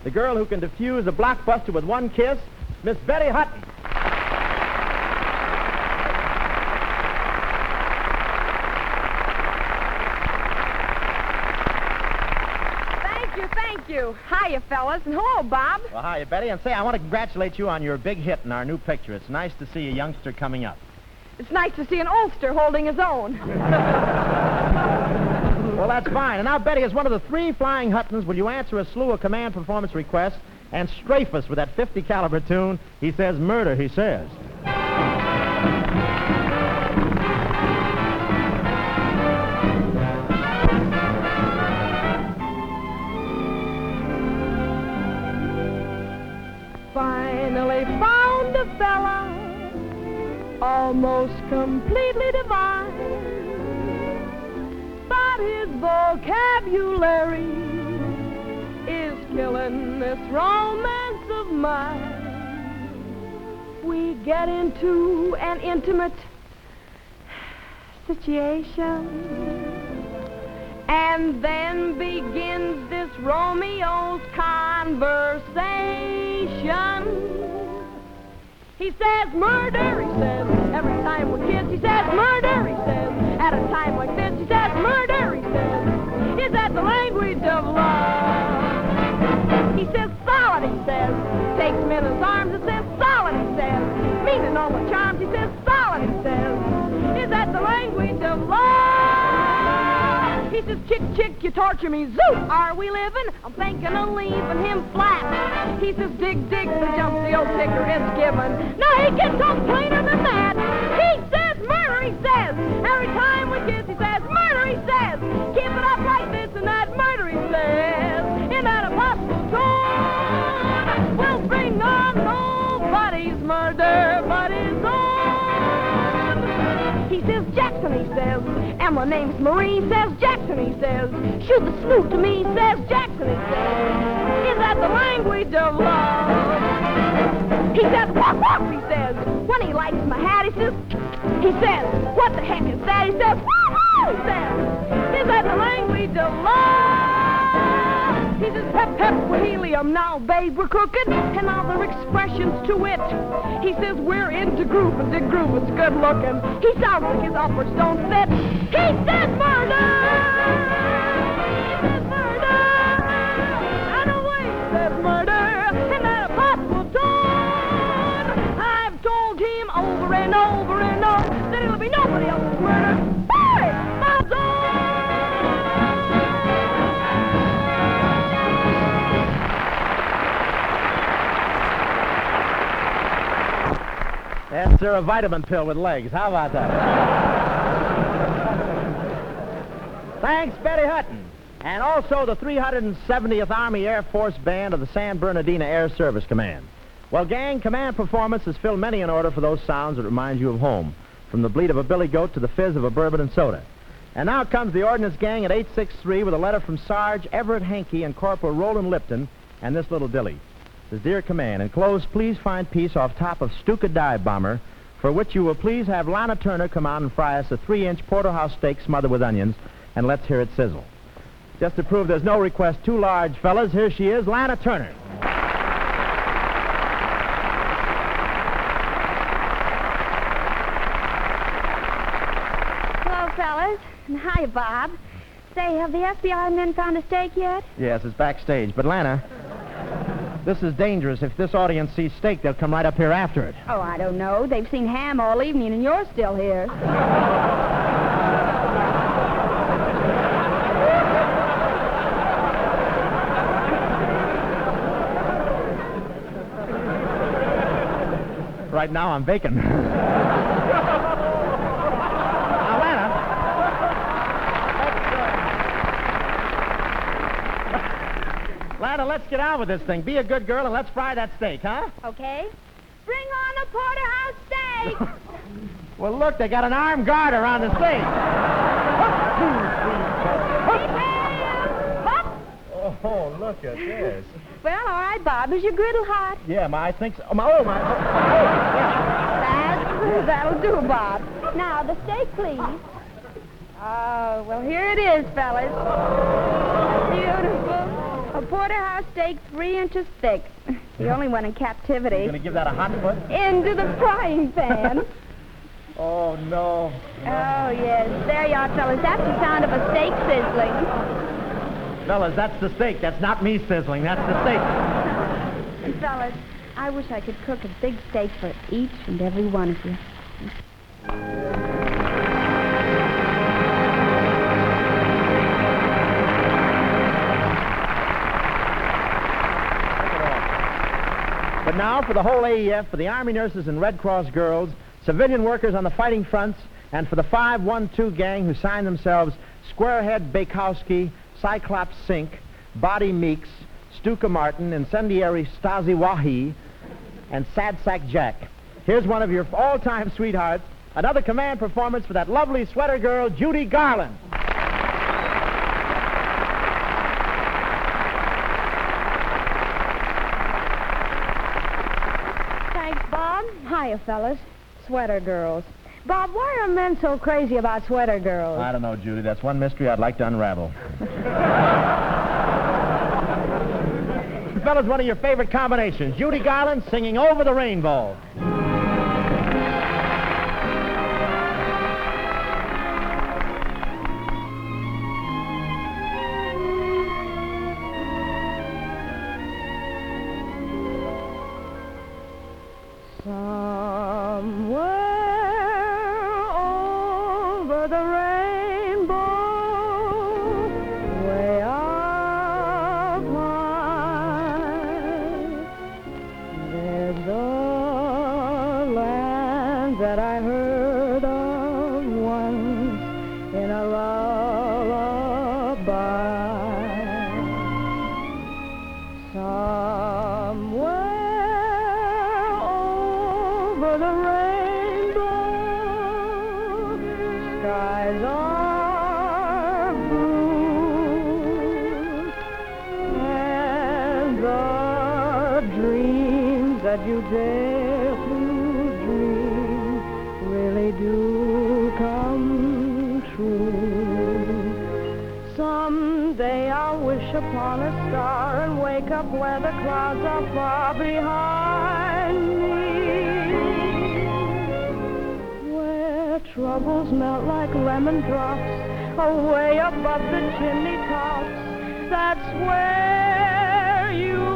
the girl who can defuse a blockbuster with one kiss, Miss Betty Hutton. Thank you. Hiya, fellas. And hello, Bob. Well, hiya, Betty. And say, I want to congratulate you on your big hit in our new picture. It's nice to see a youngster coming up. It's nice to see an oldster holding his own. Well, that's fine. And now, Betty, as one of the 3 flying Huttons, will you answer a slew of command performance requests and strafe us with that 50 caliber tune? He says murder, he says. Finally found a fella almost completely divine, but his vocabulary is killing this romance of mine. We get into an intimate situation, and then begins this Romeo's conversation. He says murder, he says, every time we kiss. He says murder, he says, at a time like this. He says murder, he says, is that the language of love? He says solid, he says, takes him in his arms and says solid, he says, meaning all the charms. He says solid, he says, is that the language of love? He says, chick, chick, you torture me, zoot, are we living? I'm thinking of leaving him flat. He says, dig, dig, the jump the old ticker is given. No, he gets on plainer than that. He says murder, he says, every time we kiss, he says murder, he says, keep it up like this and that, murder, he says, in that impossible tone, will bring on nobody's murder but his own. He says Jackson, he says, and my name's Marie, says Jackson, he says, shoot the snoot to me, says Jackson, he says, is that the language of love? He says, walk, walk, he says, when he likes my hat, he says, what the heck is that? He says, woo, woo, he says, is that the language of love? He says, pep, pep, with helium, now, babe, we're cooking, and other expressions to it. He says, we're into groove, and the groove is good looking. He sounds like his uppers don't fit. He says murder! He says murder! And away he says murder! In that impossible tone! I've told him over and over and over that it'll be nobody else's murder. Hey! Bob's on! That's a vitamin pill with legs. How about that? Thanks, Betty Hutton. And also the 370th Army Air Force Band of the San Bernardino Air Service Command. Well, gang, command performance has filled many an order for those sounds that remind you of home, from the bleat of a billy goat to the fizz of a bourbon and soda. And now comes the Ordnance Gang at 863 with a letter from Sarge Everett Hankey and Corporal Roland Lipton and this little dilly. Says, Dear Command, enclosed, please find peace off top of Stuka Dive Bomber, for which you will please have Lana Turner come out and fry us a 3-inch porterhouse steak smothered with onions, and let's hear it sizzle. Just to prove there's no request too large, fellas, here she is, Lana Turner. Hello, fellas. And hi, Bob. Say, have the FBI men found a steak yet? Yes, it's backstage. But, Lana, this is dangerous. If this audience sees steak, they'll come right up here after it. Oh, I don't know. They've seen ham all evening, and you're still here. Right now, I'm bacon. Now, Lana, Lana, let's get on with this thing. Be a good girl and let's fry that steak, huh? Okay. Bring on a porterhouse steak. Well, look, they got an armed guard around the steak. Oh, look at this. Well, all right, Bob. Is your griddle hot? Yeah, I think so. That'll do, Bob. Now, the steak, please. Oh, well, here it is, fellas. Beautiful. A porterhouse steak 3 inches thick. The only one in captivity. You're going to give that a hot foot? Into the frying pan. Oh, no. Oh, yes. There you are, fellas. That's the sound of a steak sizzling. Fellas, that's the steak. That's not me sizzling. That's the steak. And, fellas, I wish I could cook a big steak for each and every one of you. But now for the whole AEF, for the Army nurses and Red Cross girls, civilian workers on the fighting fronts, and for the 512 gang who signed themselves Squarehead Bakowski, Cyclops Sink, Body Meeks, Stuka Martin, Incendiary Stasi Wahi, and Sad Sack Jack. Here's one of your all-time sweethearts, another command performance for that lovely sweater girl, Judy Garland. Hiya, fellas. Sweater girls. Bob, why are men so crazy about sweater girls? I don't know, Judy. That's one mystery I'd like to unravel. Fellas, one of your favorite combinations. Judy Garland singing Over the Rainbow. You dare to dream really do come true. Someday I'll wish upon a star and wake up where the clouds are far behind me, where troubles melt like lemon drops away above the chimney tops. That's where you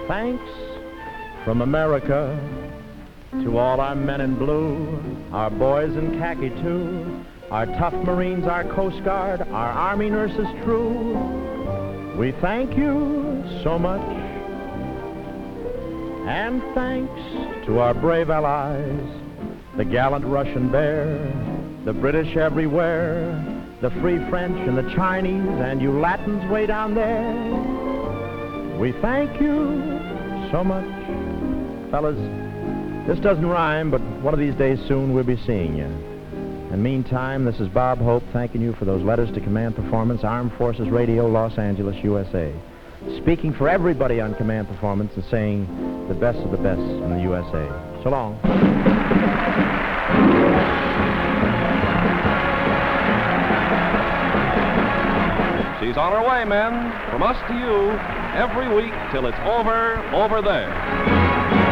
thanks from America to all our men in blue, our boys in khaki too, our tough Marines, our Coast Guard, our Army nurses true. We thank you so much. And thanks to our brave allies, the gallant Russian bear, the British everywhere, the free French and the Chinese, and you Latins way down there. We thank you so much. Fellas, this doesn't rhyme, but one of these days soon we'll be seeing you. And meantime, this is Bob Hope thanking you for those letters to Command Performance, Armed Forces Radio, Los Angeles, USA. speaking for everybody on Command Performance and saying the best of the best in the USA. So long. She's on her way, men. From us to you, every week till it's over there.